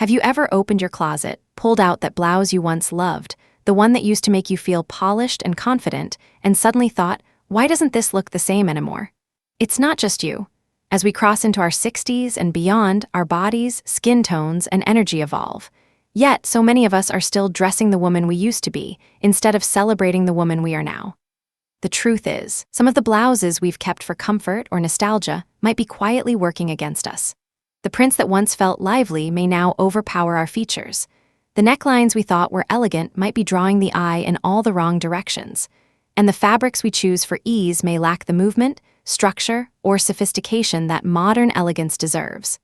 Have you ever opened your closet, pulled out that blouse you once loved, the one that used to make you feel polished and confident, and suddenly thought, why doesn't this look the same anymore? It's not just you. As we cross into our 60s and beyond, our bodies, skin tones, and energy evolve. Yet, so many of us are still dressing the woman we used to be, instead of celebrating the woman we are now. The truth is, some of the blouses we've kept for comfort or nostalgia might be quietly working against us. The prints that once felt lively may now overpower our features. The necklines we thought were elegant might be drawing the eye in all the wrong directions. And the fabrics we choose for ease may lack the movement, structure, or sophistication that modern elegance deserves.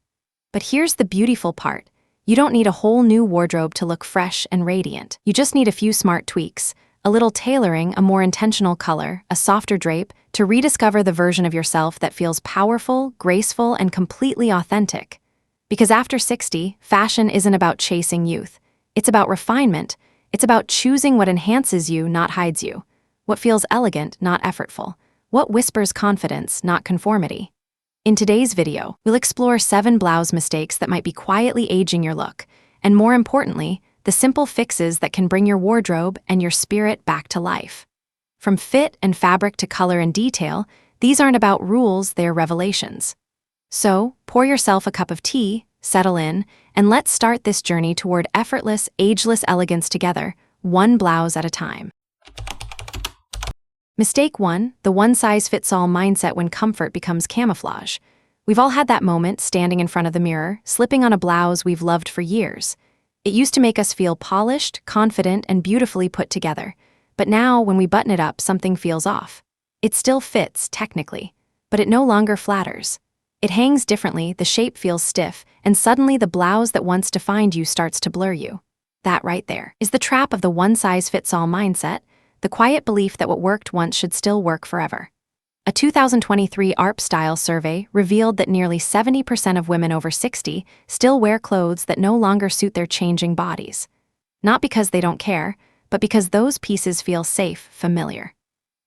But here's the beautiful part. You don't need a whole new wardrobe to look fresh and radiant. You just need a few smart tweaks, a little tailoring, a more intentional color, a softer drape, to rediscover the version of yourself that feels powerful, graceful, and completely authentic. Because after 60, fashion isn't about chasing youth. It's about refinement. It's about choosing what enhances you, not hides you. What feels elegant, not effortful. What whispers confidence, not conformity. In today's video, we'll explore 7 blouse mistakes that might be quietly aging your look, and more importantly, the simple fixes that can bring your wardrobe and your spirit back to life. From fit and fabric to color and detail, these aren't about rules, they're revelations. So, pour yourself a cup of tea, settle in, and let's start this journey toward effortless, ageless elegance together, one blouse at a time. Mistake 1, the one-size-fits-all mindset when comfort becomes camouflage. We've all had that moment standing in front of the mirror, slipping on a blouse we've loved for years. It used to make us feel polished, confident, and beautifully put together. But now, when we button it up, something feels off. It still fits, technically, but it no longer flatters. It hangs differently, the shape feels stiff, and suddenly the blouse that once defined you starts to blur you. That right there is the trap of the one-size-fits-all mindset, the quiet belief that what worked once should still work forever. A 2023 ARP Style survey revealed that nearly 70% of women over 60 still wear clothes that no longer suit their changing bodies. Not because they don't care, but because those pieces feel safe, familiar.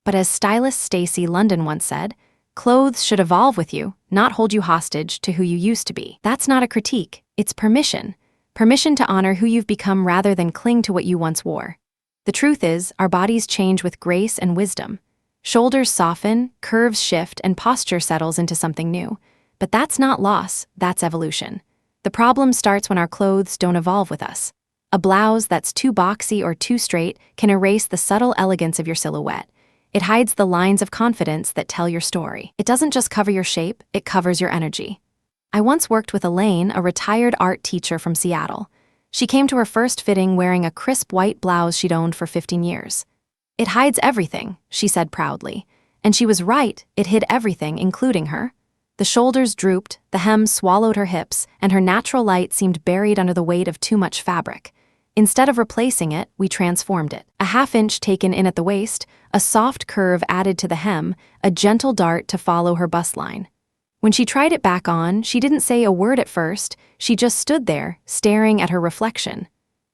But as stylist Stacey London once said, clothes should evolve with you, not hold you hostage to who you used to be. That's not a critique, it's permission. Permission to honor who you've become rather than cling to what you once wore. The truth is, our bodies change with grace and wisdom. Shoulders soften, curves shift, and posture settles into something new. But that's not loss, that's evolution. The problem starts when our clothes don't evolve with us. A blouse that's too boxy or too straight can erase the subtle elegance of your silhouette. It hides the lines of confidence that tell your story. It doesn't just cover your shape, it covers your energy. I once worked with Elaine, a retired art teacher from Seattle. She came to her first fitting wearing a crisp white blouse she'd owned for 15 years. "It hides everything," she said proudly. And she was right, it hid everything, including her. The shoulders drooped, the hem swallowed her hips, and her natural light seemed buried under the weight of too much fabric. Instead of replacing it, we transformed it. A half-inch taken in at the waist, a soft curve added to the hem, a gentle dart to follow her bust line. When she tried it back on, she didn't say a word at first, she just stood there, staring at her reflection.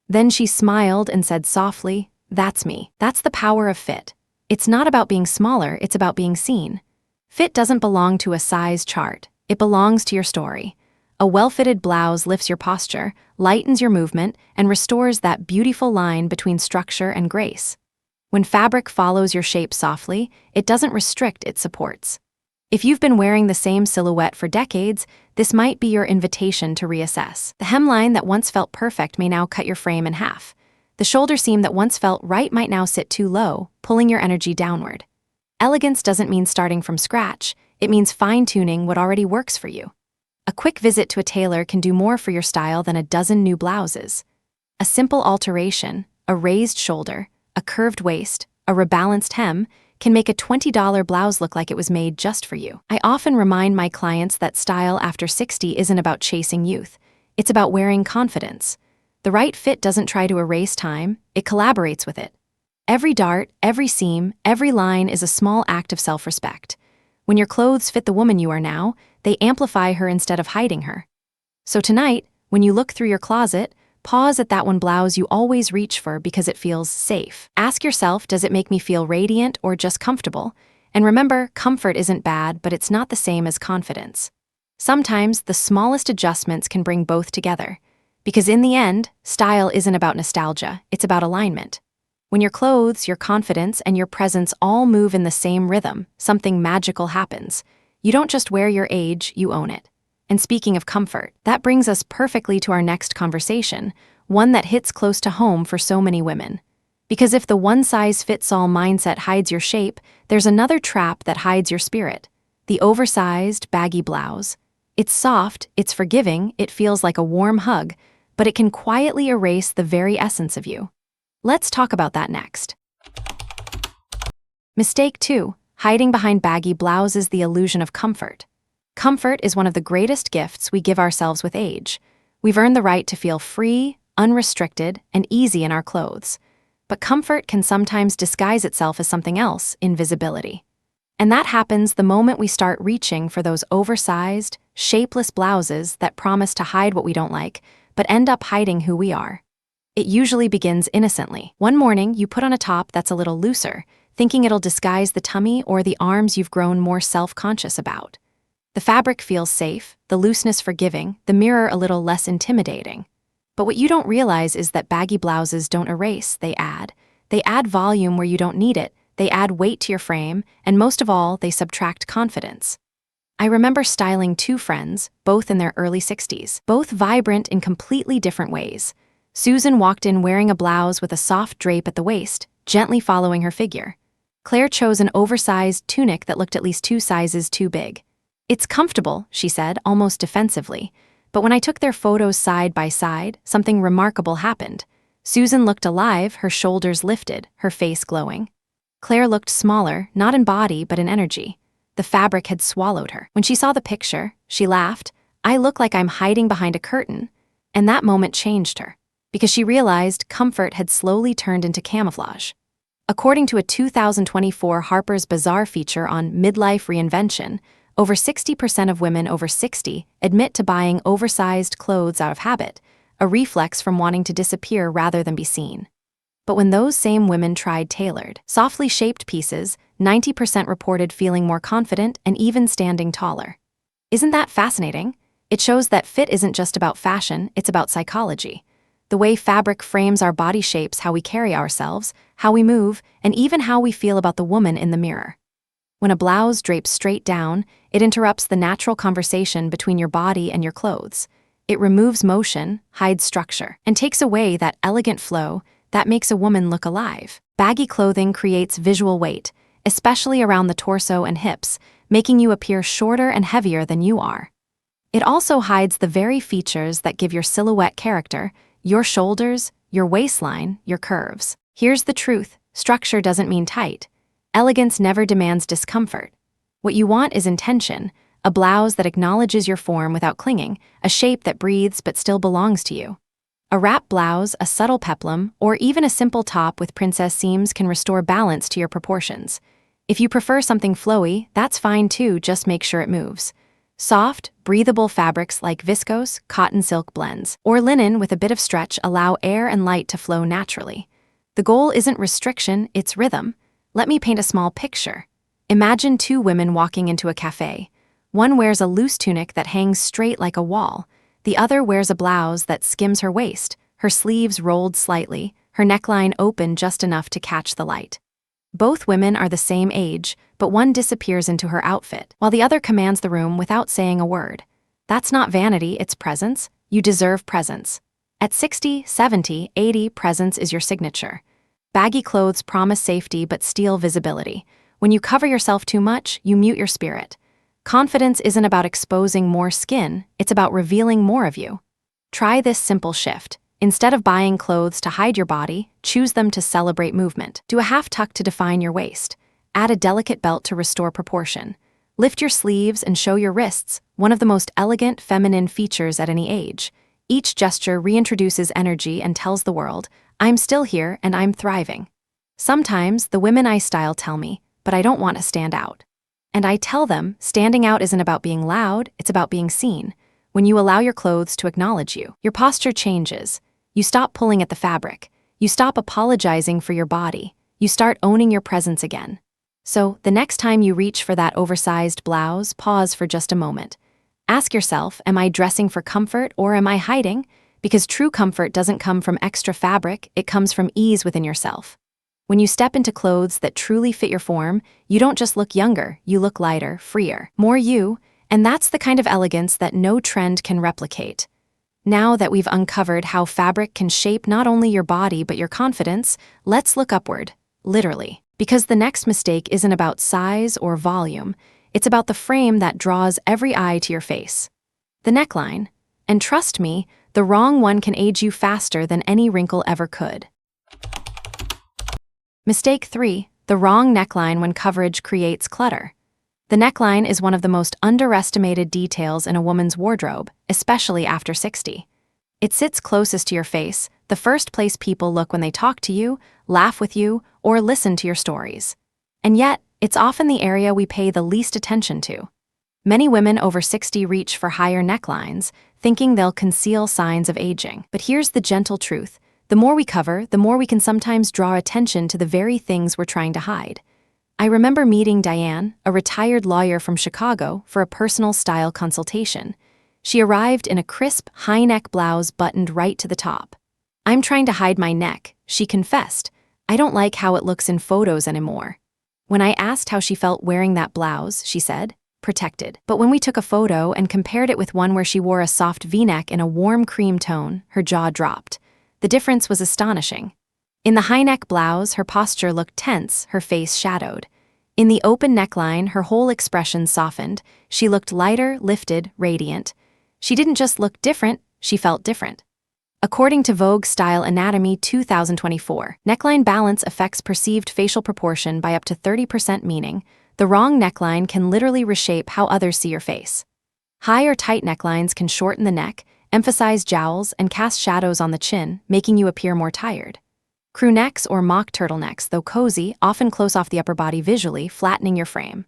Then she smiled and said softly, "That's me." That's the power of fit. It's not about being smaller, it's about being seen. Fit doesn't belong to a size chart, it belongs to your story. A well-fitted blouse lifts your posture, lightens your movement, and restores that beautiful line between structure and grace. When fabric follows your shape softly, it doesn't restrict, it supports. If you've been wearing the same silhouette for decades, this might be your invitation to reassess. The hemline that once felt perfect may now cut your frame in half. The shoulder seam that once felt right might now sit too low, pulling your energy downward. Elegance doesn't mean starting from scratch, it means fine-tuning what already works for you. A quick visit to a tailor can do more for your style than a dozen new blouses. A simple alteration, a raised shoulder, a curved waist, a rebalanced hem, can make a $20 blouse look like it was made just for you. I often remind my clients that style after 60 isn't about chasing youth. It's about wearing confidence. The right fit doesn't try to erase time, it collaborates with it. Every dart, every seam, every line is a small act of self-respect. When your clothes fit the woman you are now, they amplify her instead of hiding her. So tonight, when you look through your closet, pause at that one blouse you always reach for because it feels safe. Ask yourself, does it make me feel radiant or just comfortable? And remember, comfort isn't bad, but it's not the same as confidence. Sometimes, the smallest adjustments can bring both together. Because in the end, style isn't about nostalgia, it's about alignment. When your clothes, your confidence, and your presence all move in the same rhythm, something magical happens. You don't just wear your age, you own it. And speaking of comfort, that brings us perfectly to our next conversation, one that hits close to home for so many women. Because if the one-size-fits-all mindset hides your shape, there's another trap that hides your spirit. The oversized, baggy blouse. It's soft, it's forgiving, it feels like a warm hug, but it can quietly erase the very essence of you. Let's talk about that next. Mistake 2. Hiding behind baggy blouse is the illusion of comfort. Comfort is one of the greatest gifts we give ourselves with age. We've earned the right to feel free, unrestricted, and easy in our clothes. But comfort can sometimes disguise itself as something else, invisibility. And that happens the moment we start reaching for those oversized, shapeless blouses that promise to hide what we don't like, but end up hiding who we are. It usually begins innocently. One morning, you put on a top that's a little looser, thinking it'll disguise the tummy or the arms you've grown more self-conscious about. The fabric feels safe, the looseness forgiving, the mirror a little less intimidating. But what you don't realize is that baggy blouses don't erase, they add. They add volume where you don't need it, they add weight to your frame, and most of all, they subtract confidence. I remember styling two friends, both in their early 60s, both vibrant in completely different ways. Susan walked in wearing a blouse with a soft drape at the waist, gently following her figure. Claire chose an oversized tunic that looked at least 2 sizes too big. "It's comfortable," she said, almost defensively. But when I took their photos side by side, something remarkable happened. Susan looked alive, her shoulders lifted, her face glowing. Claire looked smaller, not in body but in energy. The fabric had swallowed her. When she saw the picture, she laughed. "I look like I'm hiding behind a curtain." And that moment changed her, because she realized comfort had slowly turned into camouflage. According to a 2024 Harper's Bazaar feature on midlife reinvention, over 60% of women over 60 admit to buying oversized clothes out of habit, a reflex from wanting to disappear rather than be seen. But when those same women tried tailored, softly shaped pieces, 90% reported feeling more confident and even standing taller. Isn't that fascinating? It shows that fit isn't just about fashion, it's about psychology. The way fabric frames our body shapes how we carry ourselves, how we move, and even how we feel about the woman in the mirror. When a blouse drapes straight down, it interrupts the natural conversation between your body and your clothes. It removes motion, hides structure, and takes away that elegant flow that makes a woman look alive. Baggy clothing creates visual weight, especially around the torso and hips, making you appear shorter and heavier than you are. It also hides the very features that give your silhouette character, your shoulders, your waistline, your curves. Here's the truth: structure doesn't mean tight. Elegance never demands discomfort. What you want is intention, a blouse that acknowledges your form without clinging, a shape that breathes but still belongs to you. A wrap blouse, a subtle peplum, or even a simple top with princess seams can restore balance to your proportions. If you prefer something flowy, that's fine too, just make sure it moves. Soft, breathable fabrics like viscose, cotton silk blends, or linen with a bit of stretch allow air and light to flow naturally. The goal isn't restriction, it's rhythm. Let me paint a small picture. Imagine two women walking into a cafe. One wears a loose tunic that hangs straight like a wall. The other wears a blouse that skims her waist, her sleeves rolled slightly, her neckline open just enough to catch the light. Both women are the same age, but one disappears into her outfit, while the other commands the room without saying a word. That's not vanity, it's presence. You deserve presence. At 60, 70, 80, presence is your signature. Baggy clothes promise safety but steal visibility. When you cover yourself too much, you mute your spirit. Confidence isn't about exposing more skin, it's about revealing more of you. Try this simple shift. Instead of buying clothes to hide your body, choose them to celebrate movement. Do a half tuck to define your waist. Add a delicate belt to restore proportion. Lift your sleeves and show your wrists, one of the most elegant feminine features at any age. Each gesture reintroduces energy and tells the world, I'm still here and I'm thriving. Sometimes the women I style tell me, but I don't want to stand out. And I tell them, standing out isn't about being loud, it's about being seen. When you allow your clothes to acknowledge you, your posture changes. You stop pulling at the fabric. You stop apologizing for your body. You start owning your presence again. So, the next time you reach for that oversized blouse, pause for just a moment. Ask yourself, am I dressing for comfort or am I hiding? Because true comfort doesn't come from extra fabric, it comes from ease within yourself. When you step into clothes that truly fit your form, you don't just look younger, you look lighter, freer, more you, and that's the kind of elegance that no trend can replicate. Now that we've uncovered how fabric can shape not only your body but your confidence, let's look upward, literally. Because the next mistake isn't about size or volume, it's about the frame that draws every eye to your face. The neckline. And trust me, the wrong one can age you faster than any wrinkle ever could. Mistake 3. The wrong neckline when coverage creates clutter. The neckline is one of the most underestimated details in a woman's wardrobe, especially after 60. It sits closest to your face, the first place people look when they talk to you, laugh with you, or listen to your stories. And yet, it's often the area we pay the least attention to. Many women over 60 reach for higher necklines, thinking they'll conceal signs of aging. But here's the gentle truth. The more we cover, the more we can sometimes draw attention to the very things we're trying to hide. I remember meeting Diane, a retired lawyer from Chicago, for a personal style consultation. She arrived in a crisp, high-neck blouse buttoned right to the top. "I'm trying to hide my neck," she confessed. "I don't like how it looks in photos anymore." When I asked how she felt wearing that blouse, she said, "Protected." But when we took a photo and compared it with one where she wore a soft V-neck in a warm cream tone, her jaw dropped. The difference was astonishing. In the high-neck blouse, her posture looked tense, her face shadowed. In the open neckline, her whole expression softened. She looked lighter, lifted, radiant. She didn't just look different, she felt different. According to Vogue Style Anatomy 2024, neckline balance affects perceived facial proportion by up to 30%, meaning the wrong neckline can literally reshape how others see your face. High or tight necklines can shorten the neck, emphasize jowls, and cast shadows on the chin, making you appear more tired. Crew necks or mock turtlenecks, though cozy, often close off the upper body visually, flattening your frame.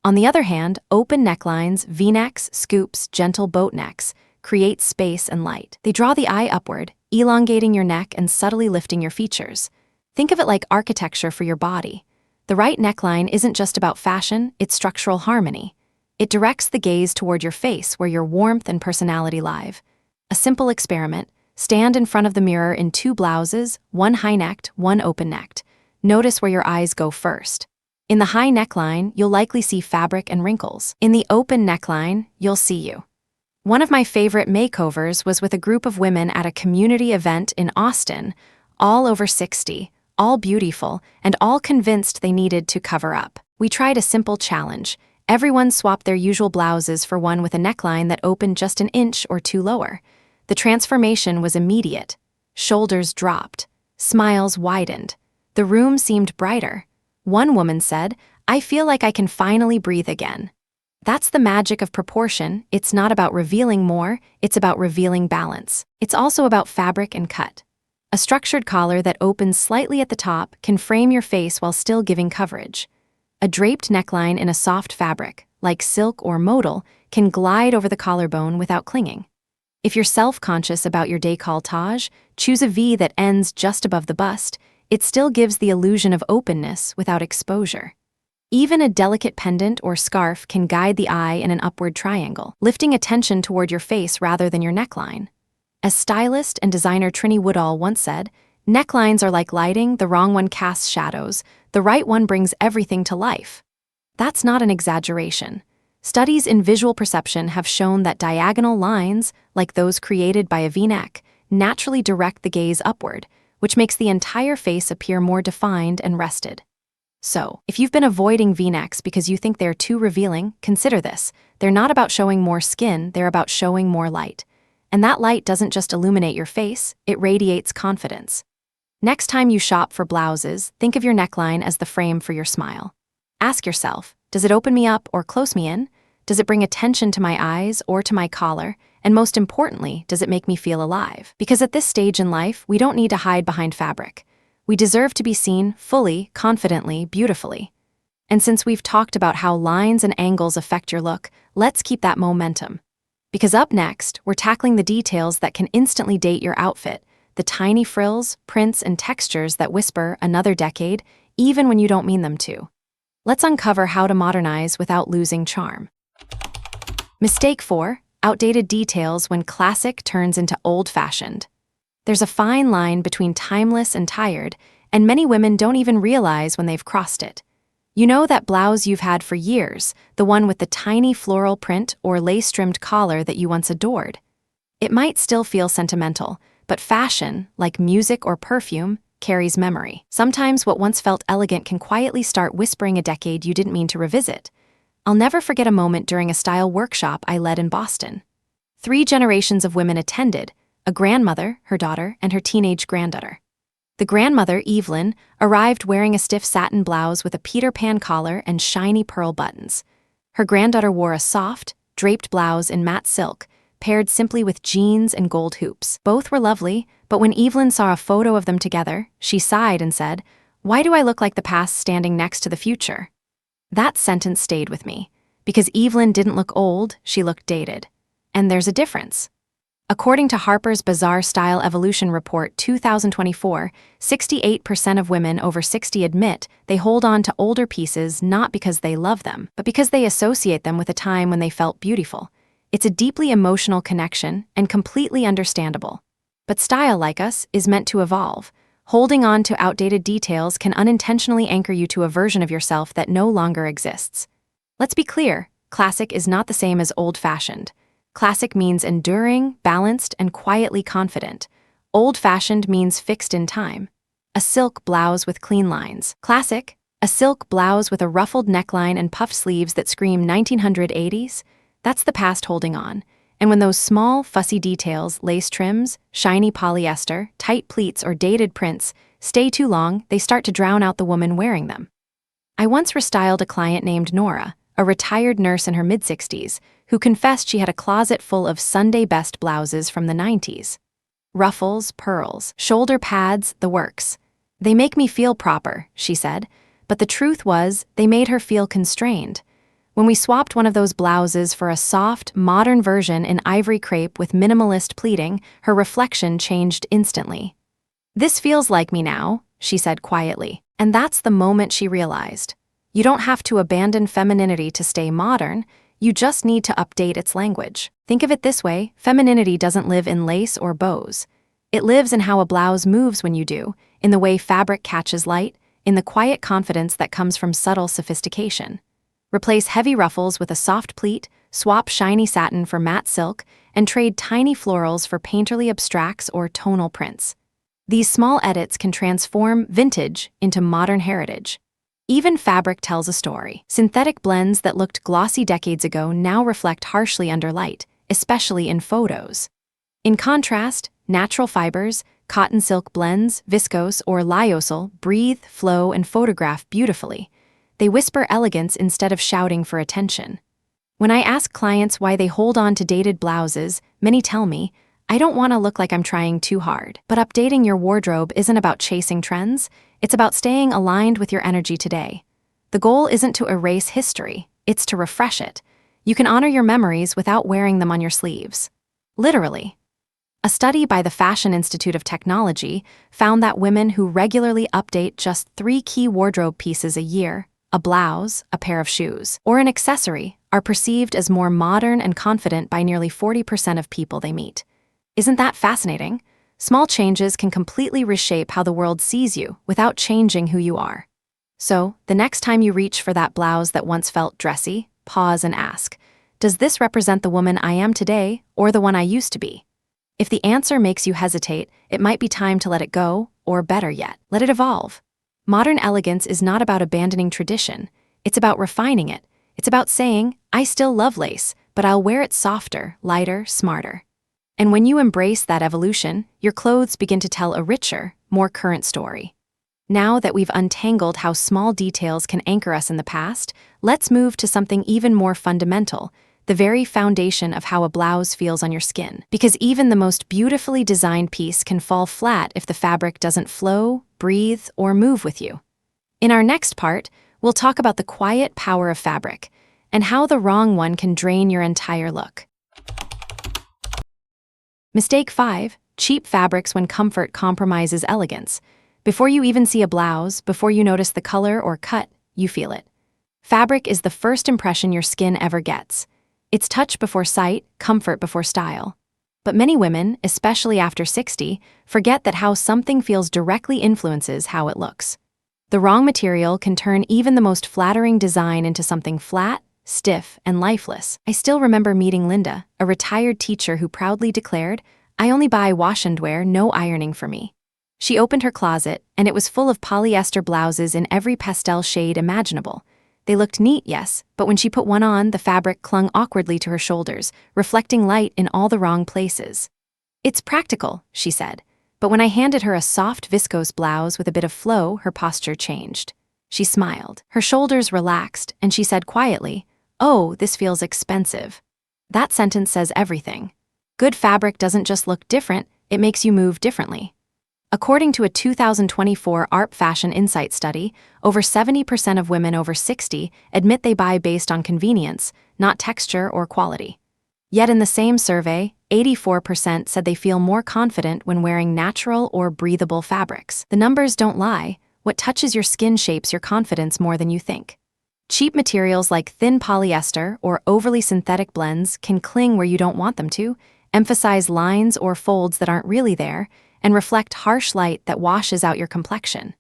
On the other hand, open necklines, V-necks, scoops, gentle boat necks create space and light. They draw the eye upward, elongating your neck and subtly lifting your features. Think of it like architecture for your body. The right neckline isn't just about fashion, it's structural harmony. It directs the gaze toward your face where your warmth and personality live. A simple experiment: stand in front of the mirror in 2 blouses, one high-necked, one open-necked. Notice where your eyes go first. In the high neckline, you'll likely see fabric and wrinkles. In the open neckline, you'll see you. One of my favorite makeovers was with a group of women at a community event in Austin, all over 60, all beautiful, and all convinced they needed to cover up. We tried a simple challenge. Everyone swapped their usual blouses for one with a neckline that opened just an inch or 2 lower. The transformation was immediate. Shoulders dropped. Smiles widened. The room seemed brighter. One woman said, "I feel like I can finally breathe again." That's the magic of proportion. It's not about revealing more, it's about revealing balance. It's also about fabric and cut. A structured collar that opens slightly at the top can frame your face while still giving coverage. A draped neckline in a soft fabric, like silk or modal, can glide over the collarbone without clinging. If you're self-conscious about your décolletage, choose a V that ends just above the bust. It still gives the illusion of openness without exposure. Even a delicate pendant or scarf can guide the eye in an upward triangle, lifting attention toward your face rather than your neckline. As stylist and designer Trini Woodall once said, "Necklines are like lighting, the wrong one casts shadows, the right one brings everything to life." That's not an exaggeration. Studies in visual perception have shown that diagonal lines, like those created by a V-neck, naturally direct the gaze upward, which makes the entire face appear more defined and rested. So, if you've been avoiding V-necks because you think they're too revealing, consider this. They're not about showing more skin, they're about showing more light. And that light doesn't just illuminate your face, it radiates confidence. Next time you shop for blouses, think of your neckline as the frame for your smile. Ask yourself, does it open me up or close me in? Does it bring attention to my eyes or to my collar? And most importantly, does it make me feel alive? Because at this stage in life, we don't need to hide behind fabric. We deserve to be seen fully, confidently, beautifully. And since we've talked about how lines and angles affect your look, let's keep that momentum. Because up next, we're tackling the details that can instantly date your outfit, the tiny frills, prints, and textures that whisper another decade, even when you don't mean them to. Let's uncover how to modernize without losing charm. Mistake 4. outdated details when classic turns into old-fashioned. There's a fine line between timeless and tired, and many women don't even realize when they've crossed it. You know that blouse you've had for years, the one with the tiny floral print or lace-trimmed collar that you once adored. It might still feel sentimental, but fashion, like music or perfume, carries memory. Sometimes what once felt elegant can quietly start whispering a decade you didn't mean to revisit. I'll never forget a moment during a style workshop I led in Boston. 3 generations of women attended: a grandmother, her daughter, and her teenage granddaughter. The grandmother, Evelyn, arrived wearing a stiff satin blouse with a Peter Pan collar and shiny pearl buttons. Her granddaughter wore a soft, draped blouse in matte silk, paired simply with jeans and gold hoops. Both were lovely, but when Evelyn saw a photo of them together, she sighed and said, "Why do I look like the past standing next to the future?" That sentence stayed with me, because Evelyn didn't look old, she looked dated. And there's a difference. According to Harper's Bazaar Style Evolution Report 2024, 68% of women over 60 admit they hold on to older pieces not because they love them, but because they associate them with a time when they felt beautiful. It's a deeply emotional connection and completely understandable. But style, like us, is meant to evolve. Holding on to outdated details can unintentionally anchor you to a version of yourself that no longer exists. Let's be clear, classic is not the same as old-fashioned. Classic means enduring, balanced, and quietly confident. Old-fashioned means fixed in time. A silk blouse with clean lines. Classic, a silk blouse with a ruffled neckline and puffed sleeves that scream 1980s. That's the past holding on. And when those small, fussy details, lace trims, shiny polyester, tight pleats, or dated prints stay too long, they start to drown out the woman wearing them. I once restyled a client named Nora, a retired nurse in her mid-60s, who confessed she had a closet full of Sunday best blouses from the 90s. Ruffles, pearls, shoulder pads, the works. They make me feel proper, she said, but the truth was, they made her feel constrained. When we swapped one of those blouses for a soft, modern version in ivory crepe with minimalist pleating, her reflection changed instantly. "This feels like me now," she said quietly, and that's the moment she realized. You don't have to abandon femininity to stay modern, you just need to update its language. Think of it this way, femininity doesn't live in lace or bows. It lives in how a blouse moves when you do, in the way fabric catches light, in the quiet confidence that comes from subtle sophistication. Replace heavy ruffles with a soft pleat, swap shiny satin for matte silk, and trade tiny florals for painterly abstracts or tonal prints. These small edits can transform vintage into modern heritage. Even fabric tells a story. Synthetic blends that looked glossy decades ago now reflect harshly under light, especially in photos. In contrast, natural fibers, cotton silk blends, viscose or lyocell breathe, flow, and photograph beautifully. They whisper elegance instead of shouting for attention. When I ask clients why they hold on to dated blouses, many tell me, "I don't want to look like I'm trying too hard." But updating your wardrobe isn't about chasing trends, it's about staying aligned with your energy today. The goal isn't to erase history, it's to refresh it. You can honor your memories without wearing them on your sleeves. Literally. A study by the Fashion Institute of Technology found that women who regularly update just 3 key wardrobe pieces a year, a blouse, a pair of shoes, or an accessory, are perceived as more modern and confident by nearly 40% of people they meet. Isn't that fascinating? Small changes can completely reshape how the world sees you without changing who you are. So, the next time you reach for that blouse that once felt dressy, pause and ask, does this represent the woman I am today or the one I used to be? If the answer makes you hesitate, it might be time to let it go, or better yet, let it evolve. Modern elegance is not about abandoning tradition, it's about refining it. It's about saying, I still love lace, but I'll wear it softer, lighter, smarter. And when you embrace that evolution, your clothes begin to tell a richer, more current story. Now that we've untangled how small details can anchor us in the past, let's move to something even more fundamental, the very foundation of how a blouse feels on your skin. Because even the most beautifully designed piece can fall flat if the fabric doesn't flow, breathe, or move with you. In our next part, we'll talk about the quiet power of fabric and how the wrong one can drain your entire look. Mistake 5. Cheap fabrics when comfort compromises elegance. Before you even see a blouse, before you notice the color or cut, you feel it. Fabric is the first impression your skin ever gets. It's touch before sight, comfort before style. But many women, especially after 60, forget that how something feels directly influences how it looks. The wrong material can turn even the most flattering design into something flat, stiff, and lifeless. I still remember meeting Linda, a retired teacher who proudly declared, "I only buy wash and wear, no ironing for me." She opened her closet, and it was full of polyester blouses in every pastel shade imaginable. They looked neat, yes, but when she put one on, the fabric clung awkwardly to her shoulders, reflecting light in all the wrong places. "It's practical," she said, but when I handed her a soft viscose blouse with a bit of flow, her posture changed. She smiled. Her shoulders relaxed, and she said quietly, "Oh, this feels expensive." That sentence says everything. Good fabric doesn't just look different, it makes you move differently. According to a 2024 ARP Fashion Insight study, over 70% of women over 60 admit they buy based on convenience, not texture or quality. Yet in the same survey, 84% said they feel more confident when wearing natural or breathable fabrics. The numbers don't lie. What touches your skin shapes your confidence more than you think. Cheap materials like thin polyester or overly synthetic blends can cling where you don't want them to, emphasize lines or folds that aren't really there, and reflect harsh light that washes out your complexion.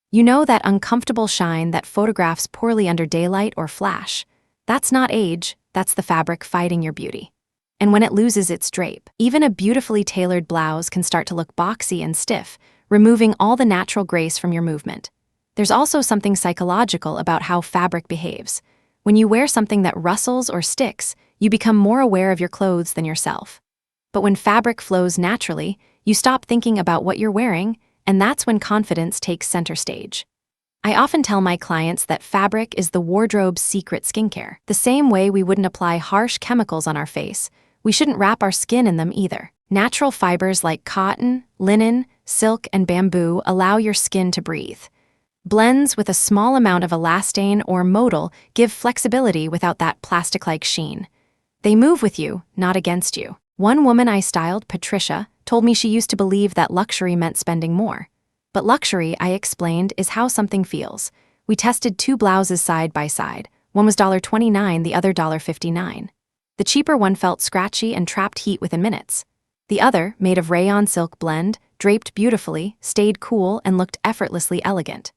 You know that uncomfortable shine that photographs poorly under daylight or flash? That's not age, that's the fabric fighting your beauty. And when it loses its drape, even a beautifully tailored blouse can start to look boxy and stiff, removing all the natural grace from your movement. There's also something psychological about how fabric behaves. When you wear something that rustles or sticks, you become more aware of your clothes than yourself. But when fabric flows naturally, you stop thinking about what you're wearing, and that's when confidence takes center stage. I often tell my clients that fabric is the wardrobe's secret skincare. The same way we wouldn't apply harsh chemicals on our face, we shouldn't wrap our skin in them either. Natural fibers like cotton, linen, silk, and bamboo allow your skin to breathe. Blends with a small amount of elastane or modal give flexibility without that plastic-like sheen. They move with you, not against you. One woman I styled, Patricia, told me she used to believe that luxury meant spending more. But luxury, I explained, is how something feels. We tested 2 blouses side by side. One was $29, the other $59. The cheaper one felt scratchy and trapped heat within minutes. The other, made of rayon silk blend, draped beautifully, stayed cool, and looked effortlessly elegant.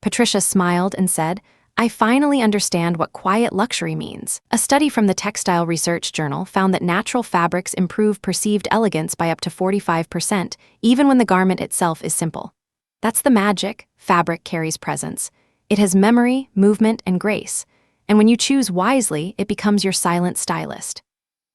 Patricia smiled and said, "I finally understand what quiet luxury means." A study from the Textile Research Journal found that natural fabrics improve perceived elegance by up to 45%, even when the garment itself is simple. That's the magic. Fabric carries presence. It has memory, movement, and grace. And when you choose wisely, it becomes your silent stylist.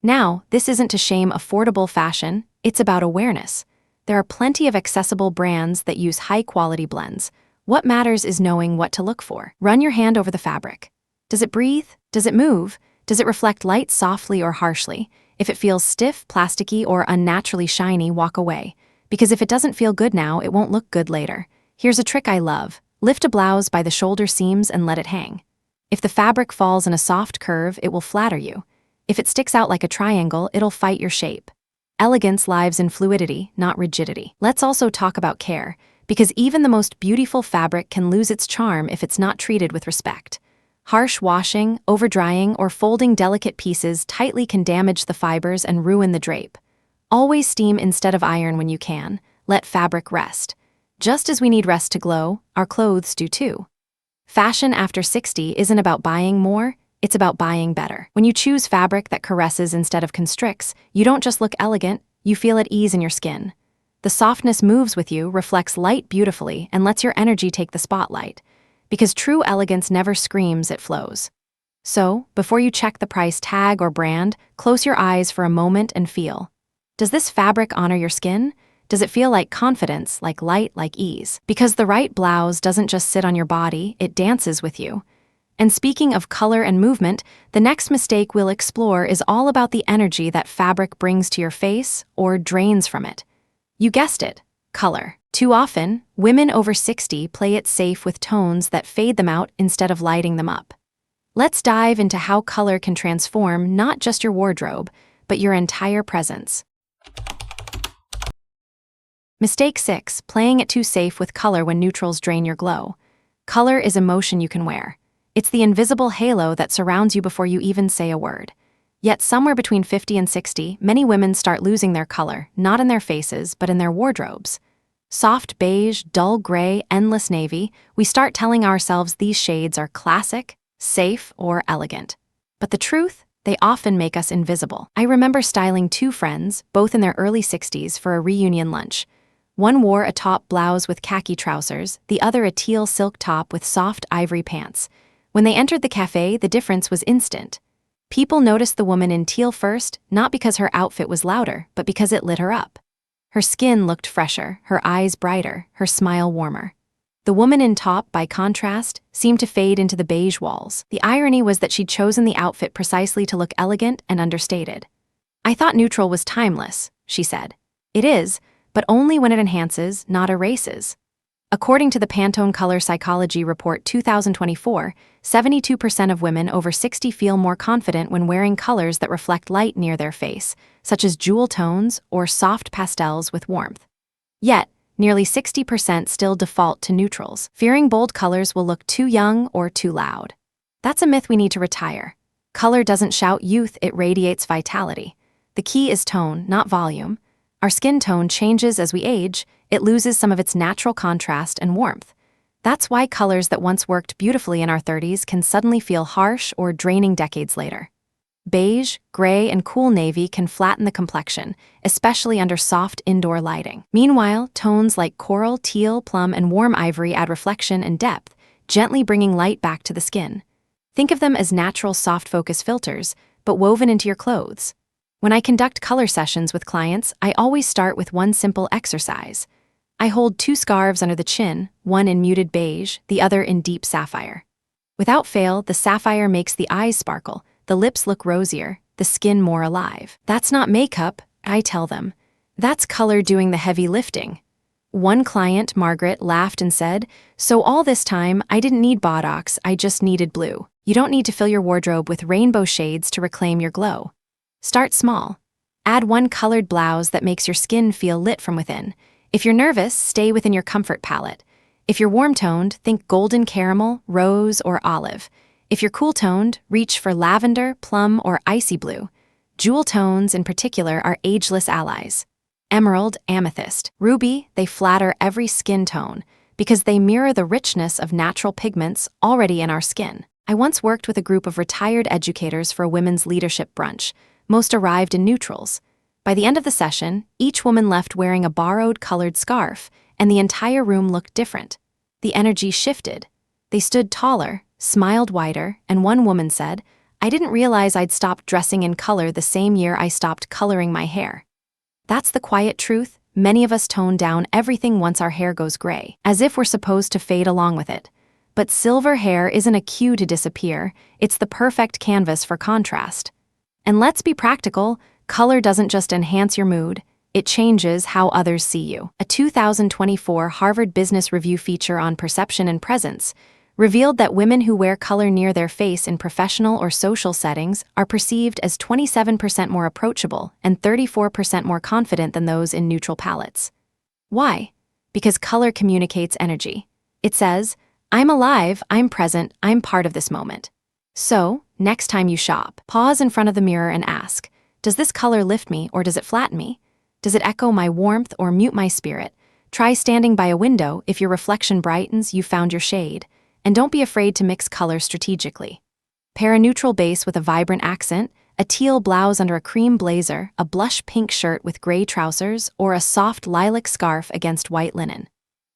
Now, this isn't to shame affordable fashion, it's about awareness. There are plenty of accessible brands that use high-quality blends. What matters is knowing what to look for. Run your hand over the fabric. Does it breathe? Does it move? Does it reflect light softly or harshly? If it feels stiff, plasticky, or unnaturally shiny, walk away. Because if it doesn't feel good now, it won't look good later. Here's a trick I love. Lift a blouse by the shoulder seams and let it hang. If the fabric falls in a soft curve, it will flatter you. If it sticks out like a triangle, it'll fight your shape. Elegance lives in fluidity, not rigidity. Let's also talk about care, because even the most beautiful fabric can lose its charm if it's not treated with respect. Harsh washing, over-drying, or folding delicate pieces tightly can damage the fibers and ruin the drape. Always steam instead of iron when you can. Let fabric rest. Just as we need rest to glow, our clothes do too. Fashion after 60 isn't about buying more, it's about buying better. When you choose fabric that caresses instead of constricts, you don't just look elegant, you feel at ease in your skin. The softness moves with you, reflects light beautifully, and lets your energy take the spotlight. Because true elegance never screams, it flows. So, before you check the price tag or brand, close your eyes for a moment and feel. Does this fabric honor your skin? Does it feel like confidence, like light, like ease? Because the right blouse doesn't just sit on your body, it dances with you. And speaking of color and movement, the next mistake we'll explore is all about the energy that fabric brings to your face or drains from it. You guessed it, color. Too often, women over 60 play it safe with tones that fade them out instead of lighting them up. Let's dive into how color can transform not just your wardrobe, but your entire presence. Mistake 6, playing it too safe with color when neutrals drain your glow. Color is emotion you can wear. It's the invisible halo that surrounds you before you even say a word. Yet somewhere between 50 and 60, many women start losing their color, not in their faces, but in their wardrobes. Soft beige, dull gray, endless navy, we start telling ourselves these shades are classic, safe, or elegant. But the truth? They often make us invisible. I remember styling two friends, both in their early 60s, for a reunion lunch. One wore a top blouse with khaki trousers, the other a teal silk top with soft ivory pants. When they entered the cafe, the difference was instant. People noticed the woman in teal first, not because her outfit was louder, but because it lit her up. Her skin looked fresher, her eyes brighter, her smile warmer. The woman in taupe, by contrast, seemed to fade into the beige walls. The irony was that she'd chosen the outfit precisely to look elegant and understated. "I thought neutral was timeless," she said. "It is, but only when it enhances, not erases." According to the Pantone Color Psychology Report 2024, 72% of women over 60 feel more confident when wearing colors that reflect light near their face, such as jewel tones or soft pastels with warmth. Yet, nearly 60% still default to neutrals, fearing bold colors will look too young or too loud. That's a myth we need to retire. Color doesn't shout youth, it radiates vitality. The key is tone, not volume. Our skin tone changes as we age, it loses some of its natural contrast and warmth. That's why colors that once worked beautifully in our 30s can suddenly feel harsh or draining decades later. Beige, gray, and cool navy can flatten the complexion, especially under soft indoor lighting. Meanwhile, tones like coral, teal, plum, and warm ivory add reflection and depth, gently bringing light back to the skin. Think of them as natural soft focus filters, but woven into your clothes. When I conduct color sessions with clients, I always start with one simple exercise. I hold two scarves under the chin, one in muted beige, the other in deep sapphire. Without fail, the sapphire makes the eyes sparkle, the lips look rosier, the skin more alive. That's not makeup, I tell them. That's color doing the heavy lifting. One client, Margaret, laughed and said, "So all this time, I didn't need Botox, I just needed blue." You don't need to fill your wardrobe with rainbow shades to reclaim your glow. Start small. Add one colored blouse that makes your skin feel lit from within. If you're nervous, stay within your comfort palette. If you're warm-toned, think golden caramel, rose, or olive. If you're cool-toned, reach for lavender, plum, or icy blue. Jewel tones, in particular, are ageless allies. Emerald, amethyst, ruby, they flatter every skin tone because they mirror the richness of natural pigments already in our skin. I once worked with a group of retired educators for a women's leadership brunch. Most arrived in neutrals. By the end of the session, each woman left wearing a borrowed colored scarf, and the entire room looked different. The energy shifted. They stood taller, smiled wider, and one woman said, "I didn't realize I'd stopped dressing in color the same year I stopped coloring my hair." That's the quiet truth. Many of us tone down everything once our hair goes gray, as if we're supposed to fade along with it. But silver hair isn't a cue to disappear, it's the perfect canvas for contrast. And let's be practical, color doesn't just enhance your mood, it changes how others see you. A 2024 Harvard Business Review feature on perception and presence revealed that women who wear color near their face in professional or social settings are perceived as 27% more approachable and 34% more confident than those in neutral palettes. Why? Because color communicates energy. It says, "I'm alive, I'm present, I'm part of this moment." So, next time you shop, pause in front of the mirror and ask, does this color lift me or does it flatten me? Does it echo my warmth or mute my spirit? Try standing by a window. If your reflection brightens, you found your shade. And don't be afraid to mix color strategically. Pair a neutral base with a vibrant accent, a teal blouse under a cream blazer, a blush pink shirt with gray trousers, or a soft lilac scarf against white linen.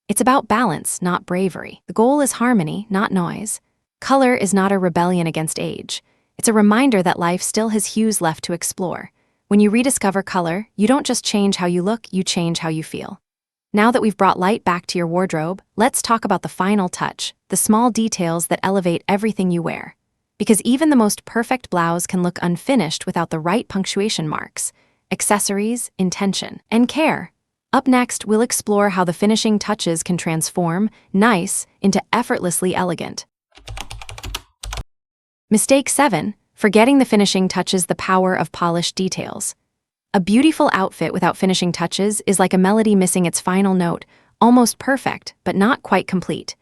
It's about balance, not bravery. The goal is harmony, not noise. Color is not a rebellion against age. It's a reminder that life still has hues left to explore. When you rediscover color, you don't just change how you look, you change how you feel. Now that we've brought light back to your wardrobe, let's talk about the final touch, the small details that elevate everything you wear. Because even the most perfect blouse can look unfinished without the right punctuation marks, accessories, intention, and care. Up next, we'll explore how the finishing touches can transform nice into effortlessly elegant. Mistake 7. Forgetting the finishing touches. The power of polished details. A beautiful outfit without finishing touches is like a melody missing its final note, almost perfect, but not quite complete.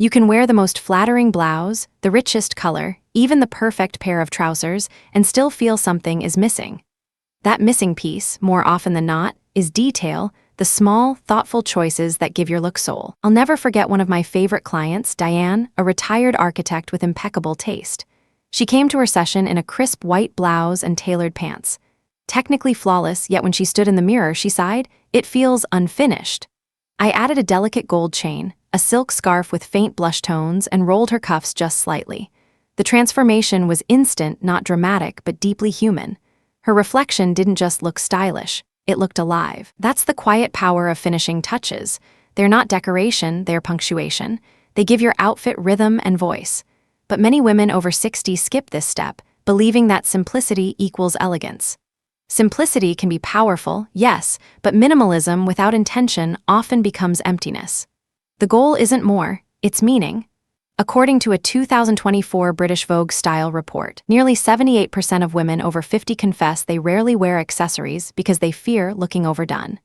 You can wear the most flattering blouse, the richest color, even the perfect pair of trousers, and still feel something is missing. That missing piece, more often than not, is detail, the small, thoughtful choices that give your look soul. I'll never forget one of my favorite clients, Diane, a retired architect with impeccable taste. She came to her session in a crisp white blouse and tailored pants. Technically flawless, yet when she stood in the mirror, she sighed, "It feels unfinished." I added a delicate gold chain, a silk scarf with faint blush tones, and rolled her cuffs just slightly. The transformation was instant, not dramatic, but deeply human. Her reflection didn't just look stylish, it looked alive. That's the quiet power of finishing touches. They're not decoration, they're punctuation. They give your outfit rhythm and voice. But many women over 60 skip this step, believing that simplicity equals elegance. Simplicity can be powerful, yes, but minimalism without intention often becomes emptiness. The goal isn't more, it's meaning. According to a 2024 British Vogue style report, nearly 78% of women over 50 confess they rarely wear accessories because they fear looking overdone.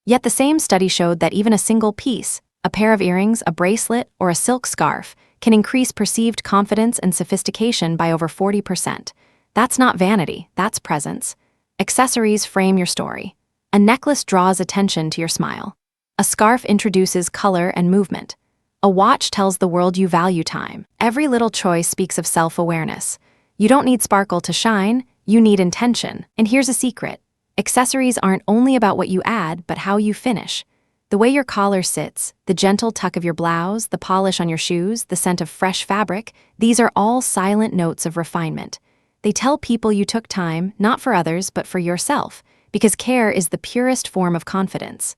Yet the same study showed that even a single piece, a pair of earrings, a bracelet, or a silk scarf, can increase perceived confidence and sophistication by over 40%. That's not vanity, that's presence. Accessories frame your story. A necklace draws attention to your smile. A scarf introduces color and movement. A watch tells the world you value time. Every little choice speaks of self-awareness. You don't need sparkle to shine, you need intention. And here's a secret. Accessories aren't only about what you add, but how you finish. The way your collar sits, the gentle tuck of your blouse, the polish on your shoes, the scent of fresh fabric, these are all silent notes of refinement. They tell people you took time, not for others, but for yourself, because care is the purest form of confidence.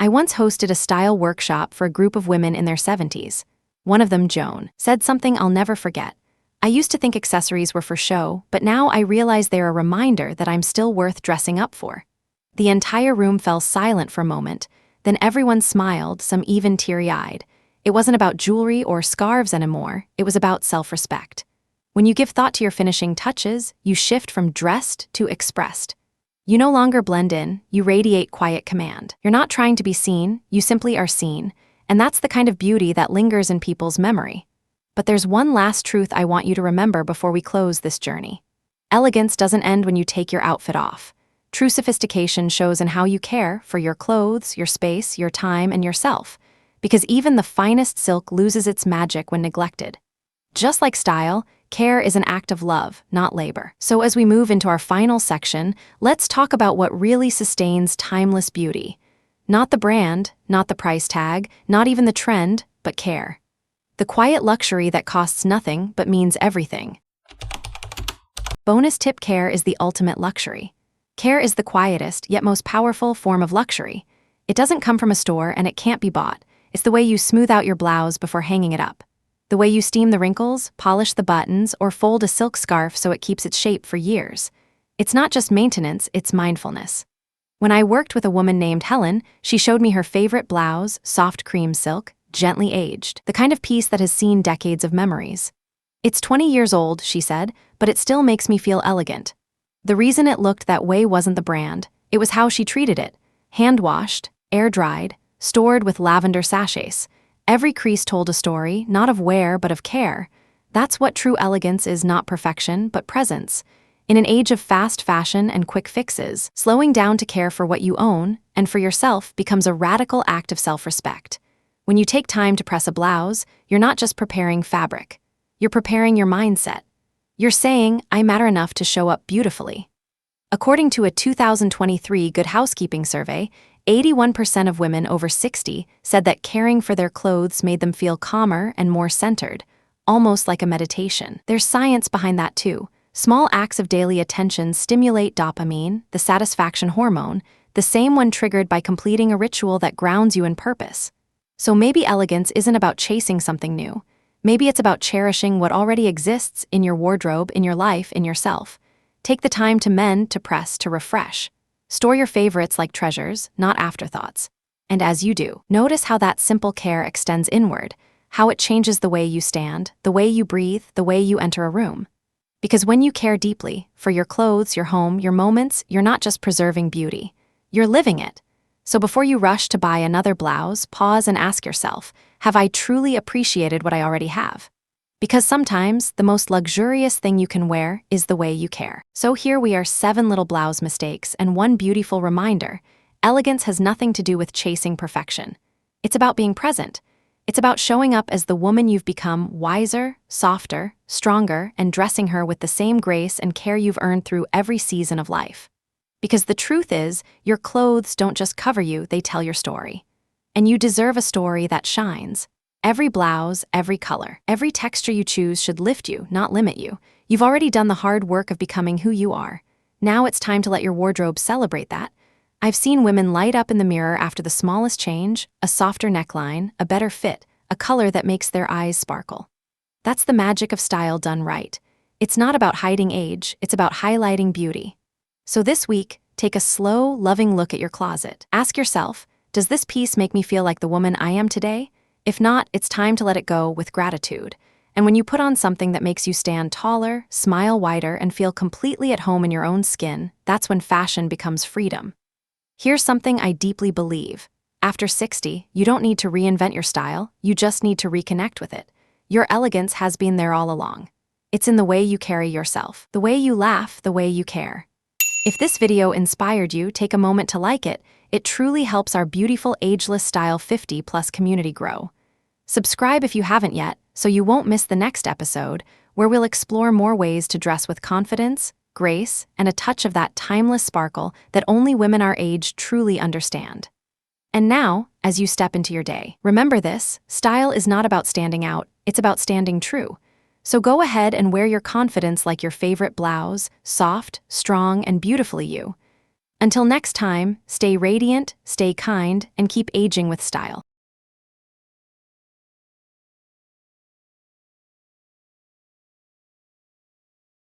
I once hosted a style workshop for a group of women in their 70s. One of them, Joan, said something I'll never forget. "I used to think accessories were for show, but now I realize they're a reminder that I'm still worth dressing up for." The entire room fell silent for a moment, then everyone smiled, some even teary-eyed. It wasn't about jewelry or scarves anymore, it was about self-respect. When you give thought to your finishing touches, you shift from dressed to expressed. You no longer blend in, you radiate quiet command. You're not trying to be seen, you simply are seen, and that's the kind of beauty that lingers in people's memory. But there's one last truth I want you to remember before we close this journey. Elegance doesn't end when you take your outfit off. True sophistication shows in how you care for your clothes, your space, your time, and yourself, because even the finest silk loses its magic when neglected. Just like style, care is an act of love, not labor. So as we move into our final section, let's talk about what really sustains timeless beauty. Not the brand, not the price tag, not even the trend, but care. The quiet luxury that costs nothing but means everything. Bonus tip: care is the ultimate luxury. Care is the quietest, yet most powerful form of luxury. It doesn't come from a store and it can't be bought. It's the way you smooth out your blouse before hanging it up. The way you steam the wrinkles, polish the buttons, or fold a silk scarf so it keeps its shape for years. It's not just maintenance, it's mindfulness. When I worked with a woman named Helen, she showed me her favorite blouse, soft cream silk, gently aged, the kind of piece that has seen decades of memories. "It's 20 years old," she said, "but it still makes me feel elegant." The reason it looked that way wasn't the brand, it was how she treated it. Hand-washed, air-dried, stored with lavender sachets. Every crease told a story, not of wear but of care. That's what true elegance is, not perfection, but presence. In an age of fast fashion and quick fixes, slowing down to care for what you own and for yourself becomes a radical act of self-respect. When you take time to press a blouse, you're not just preparing fabric. You're preparing your mindset. You're saying, "I matter enough to show up beautifully." According to a 2023 Good Housekeeping survey, 81% of women over 60 said that caring for their clothes made them feel calmer and more centered, almost like a meditation. There's science behind that too. Small acts of daily attention stimulate dopamine, the satisfaction hormone, the same one triggered by completing a ritual that grounds you in purpose. So maybe elegance isn't about chasing something new. Maybe it's about cherishing what already exists in your wardrobe, in your life, in yourself. Take the time to mend, to press, to refresh. Store your favorites like treasures, not afterthoughts. And as you do, notice how that simple care extends inward, how it changes the way you stand, the way you breathe, the way you enter a room. Because when you care deeply, for your clothes, your home, your moments, you're not just preserving beauty. You're living it. So before you rush to buy another blouse, pause and ask yourself, have I truly appreciated what I already have? Because sometimes the most luxurious thing you can wear is the way you care. So here we are, 7 little blouse mistakes and one beautiful reminder. Elegance has nothing to do with chasing perfection. It's about being present. It's about showing up as the woman you've become, wiser, softer, stronger, and dressing her with the same grace and care you've earned through every season of life. Because the truth is, your clothes don't just cover you, they tell your story. And you deserve a story that shines. Every blouse, every color, every texture you choose should lift you, not limit you. You've already done the hard work of becoming who you are. Now it's time to let your wardrobe celebrate that. I've seen women light up in the mirror after the smallest change, a softer neckline, a better fit, a color that makes their eyes sparkle. That's the magic of style done right. It's not about hiding age, it's about highlighting beauty. So this week, take a slow, loving look at your closet. Ask yourself, does this piece make me feel like the woman I am today? If not, it's time to let it go with gratitude. And when you put on something that makes you stand taller, smile wider, and feel completely at home in your own skin, that's when fashion becomes freedom. Here's something I deeply believe. After 60, you don't need to reinvent your style, you just need to reconnect with it. Your elegance has been there all along. It's in the way you carry yourself, the way you laugh, the way you care. If this video inspired you, take a moment to like it. It truly helps our beautiful Ageless Style 50+ community grow. Subscribe if you haven't yet, so you won't miss the next episode, where we'll explore more ways to dress with confidence, grace, and a touch of that timeless sparkle that only women our age truly understand. And now, as you step into your day, remember this: style is not about standing out, it's about standing true. So go ahead and wear your confidence like your favorite blouse, soft, strong, and beautifully you. Until next time, stay radiant, stay kind, and keep aging with style.